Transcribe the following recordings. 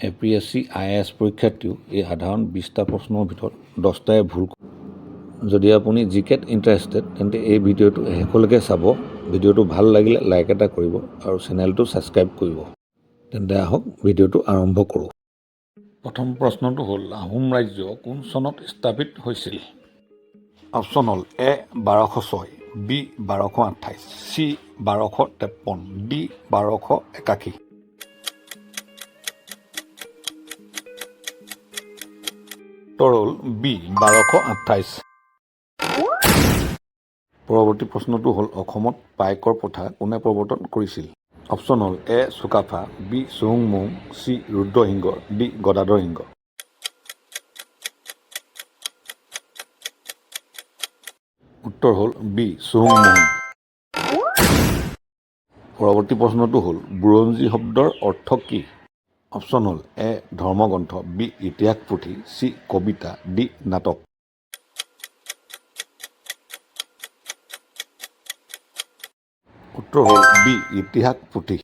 APSC IAS পৰীক্ষাৰ্থীও এই সাধাৰণ 20টা প্ৰশ্নৰ ভিতৰত 10টাই ভুল। যদি আপুনি জিকেত ইণ্টাৰেষ্টেড তেন্তে এই ভিডিঅ'টো শেষলৈকে চাব। ভিডিঅ'টো ভাল লাগিলে লাইক এটা কৰিব আৰু চেনেলটো ছাবস্ক্ৰাইব কৰিব। তেন্তে আহক ভিডিঅ'টো আৰম্ভ কৰোঁ। প্ৰথম প্ৰশ্নটো হ'ল আহোম ৰাজ্য কোন চনত স্থাপিত হৈছিল? অপশ্যন হ'ল এ 1206, বি 1228, চি 1253, ডি 1281। উত্তৰ হ'ল বি 1228। পৰৱৰ্তী প্ৰশ্নটো হ'ল অসমত পাইকৰ প্ৰথা কোনে প্ৰৱৰ্তন কৰিছিল? অপশ্যন হ'ল এ চুকাফা, বি চুহুংমুং, চি ৰুদ্ৰসিংহ, ডি গদাধৰ সিংহ। উত্তৰ হ'ল বি চুহুংমুং। পৰৱৰ্তী প্ৰশ্নটো হ'ল বুৰঞ্জী শব্দৰ অৰ্থ কি? অপশ্যন হ'ল এ ধৰ্মগ্ৰন্থ, বি ইতিহাস পুথি, চি কবিতা, ডি নাটক। উত্তৰ হ'ল বি ইতিহাস পুথি।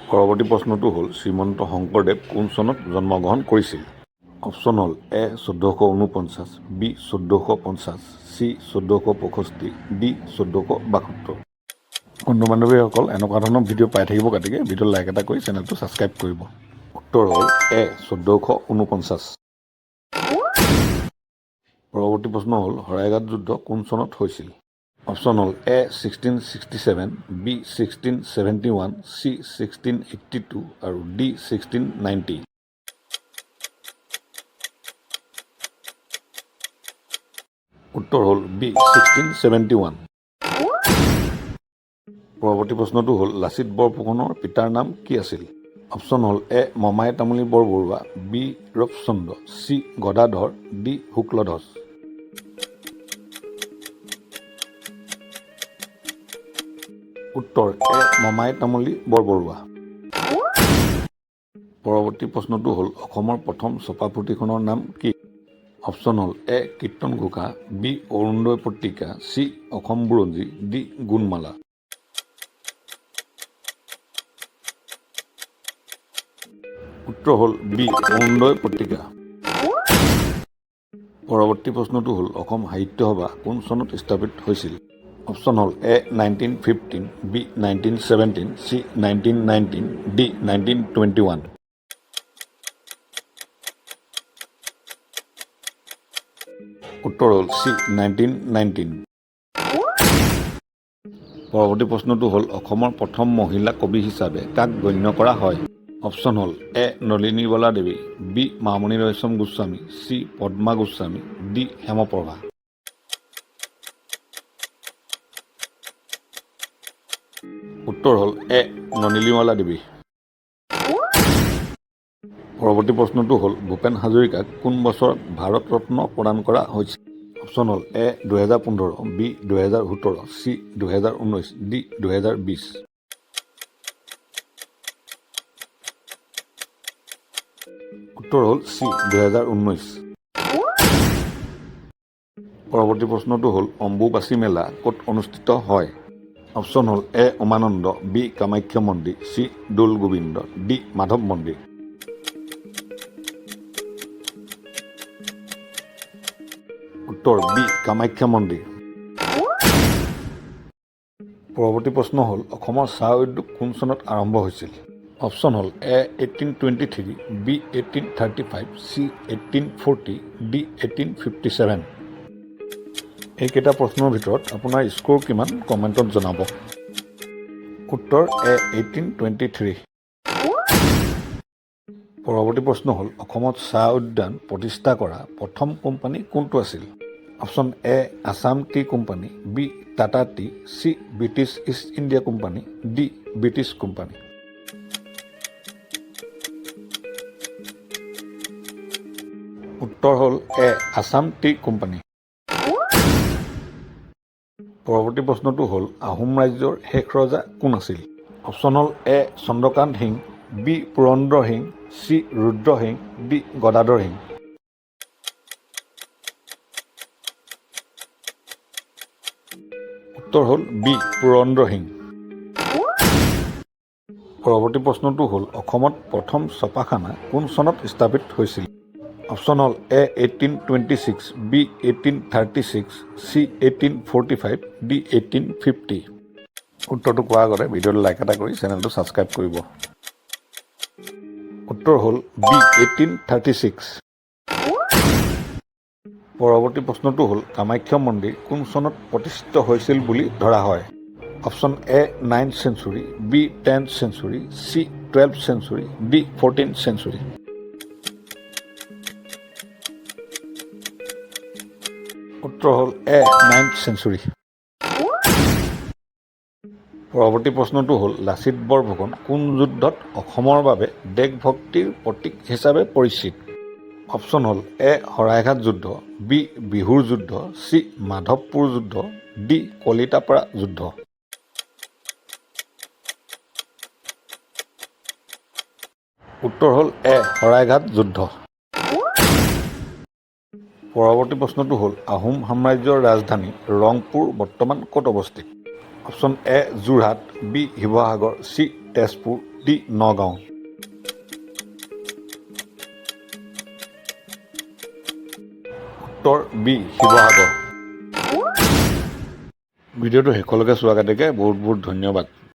পৰৱৰ্তী প্ৰশ্নটো হ'ল শ্ৰীমন্ত শংকৰদেৱ কোন চনত জন্মগ্ৰহণ কৰিছিল? অপশ্যন হ'ল এ 1449, বি 1450, চি 1465, ডি 1472। বন্ধু বান্ধৱীসকল এনেকুৱা ধৰণৰ ভিডিঅ' পাই থাকিব গতিকে ভিডিঅ' লাইক এটা কৰি চেনেলটো ছাবস্ক্ৰাইব কৰিব। উত্তৰ হ'ল এ 1449। পৰৱৰ্তী প্ৰশ্ন হ'ল শৰাইঘাট যুদ্ধ কোন চনত হৈছিল? অপশ্যন হ'ল এ 1667, বি 1671, চি 1682 আৰু ডি 1690। উত্তৰ হ'ল বি 1671। পৰৱৰ্তী প্ৰশ্নটো হ'ল লাচিত বৰফুকনৰ পিতাৰ নাম কি আছিল? অপশ্যন হ'ল A Momai Tamuli Barbarua, B Rupchandra, C Gadadhar, D Sukladhwaj. উত্তৰ এ মমাই তামুলী বৰবৰুৱা। পৰৱৰ্তী প্ৰশ্নটো হ'ল অসমৰ প্ৰথম ছপা পুথিখনৰ নাম কি? অপশ্যন হ'ল এ কীৰ্তন ঘোষা, বি অৰুণোদয় পত্ৰিকা, চি অসম বুৰঞ্জী, ডি গুণমালা। উত্তৰ হ'ল বি অৰুণোদয় পত্ৰিকা। পৰৱৰ্তী প্ৰশ্নটো হ'ল অসম সাহিত্য সভা কোন চনত স্থাপিত হৈছিল? অপশ্যন হ'ল এ 1915, বি 1917, চি 1919, ডি 1921। উত্তৰ হ'ল চি 1919। পৰৱৰ্তী প্ৰশ্নটো হ'ল অসমৰ প্ৰথম মহিলা কবি হিচাপে কাক গণ্য কৰা হয়? অপশ্যন হ'ল A Nalinibala Devi, B Mamoni Raisom Goswami, C Padma Goswami, D Hemprabha. উত্তৰ হ'ল এ নলিনীবালা দেৱী। পৰৱৰ্তী প্ৰশ্নটো হ'ল ভূপেন হাজৰিকাক কোন বছৰত ভাৰত ৰত্ন প্ৰদান কৰা হৈছিল? অপশ্যন হ'ল এ 2015, বি 2017, চি 2019, ডি 2020। উত্তৰ হ'ল চি 2019। পৰৱৰ্তী প্ৰশ্নটো হ'ল অম্বুবাচী মেলা ক'ত অনুষ্ঠিত হয়? অপশ্যন হ'ল এ উমানন্দ, বি কামাখ্যা মন্দিৰ, চি দৌল গোবিন্দ, ডি মাধৱ মন্দিৰ। উত্তৰ বি কামাখ্যা মন্দিৰ। পৰৱৰ্তী প্ৰশ্ন হ'ল অসমৰ চাহ উদ্যোগ কোন চনত আৰম্ভ হৈছিল? অপশ্যন হ'ল এ 1823, বি 1835, চি 1840, ডি 1857। এইকেইটা প্ৰশ্নৰ ভিতৰত আপোনাৰ স্ক'ৰ কিমান কমেণ্টত জনাব। উত্তৰ এ 1823। পৰৱৰ্তী প্ৰশ্ন হ'ল অসমত চাহ উদ্যান প্ৰতিষ্ঠা কৰা প্ৰথম কোম্পানী কোনটো আছিল? Option A Assam tea company, B Tata tea, C British East India company, D British company. উত্তৰ হ'ল এ আছাম টি কোম্পানী। পৰৱৰ্তী প্ৰশ্নটো হ'ল আহোম ৰাজ্যৰ শেষ ৰজা কোন আছিল? অপশ্যন হ'ল এ চন্দ্ৰকান্ত সিং, বি পুৰন্দৰ সিং, চি ৰুদ্ৰ সিং, ডি গদাধৰ সিং। উত্তৰ হ'ল বি পুৰন্দৰ সিং। পৰৱৰ্তী প্ৰশ্নটো হ'ল অসমত প্ৰথম ছপাখানা কোন চনত স্থাপিত হৈছিল? অপশ্যন হ'ল এ 1826, বি 1836, চি 1845, ডি 1850। উত্তৰটো কোৱাৰ আগতে ভিডিঅ'টো লাইক এটা কৰি চেনেলটো ছাবস্ক্ৰাইব কৰিব। উত্তৰ হ'ল বি 1836। পৰৱৰ্তী প্ৰশ্নটো হ'ল কামাখ্যা মন্দিৰ কোন চনত প্ৰতিষ্ঠিত হৈছিল বুলি ধৰা হয়? Option A 9th century, B 10th century, C 12th century, D 14th century. উত্তৰ হ'ল এ 9th চেঞ্চুৰী। পৰৱৰ্তী প্ৰশ্নটো হ'ল লাচিত বৰফুকন কোন যুদ্ধত অসমৰ বাবে দেশভক্তিৰ প্ৰতীক হিচাপে পৰিচিত? অপশ্যন হ'ল এ শৰাইঘাট যুদ্ধ, বি বিহুৰ যুদ্ধ, চি মাধৱপুৰ যুদ্ধ, ডি কলিতাপাৰা যুদ্ধ। উত্তৰ হ'ল এ শৰাইঘাট যুদ্ধ। পৰৱৰ্তী প্ৰশ্নটো হ'ল আহোম সাম্ৰাজ্যৰ ৰাজধানী ৰংপুৰ বৰ্তমান ক'ত অৱস্থিত? Option A Jorhat, B Sivasagar, C Tezpur, D Nagaon. উত্তৰ বি শিৱসাগৰ। ভিডিঅ'টো শেষলৈকে চোৱাৰ গতিকে বহুত বহুত ধন্যবাদ।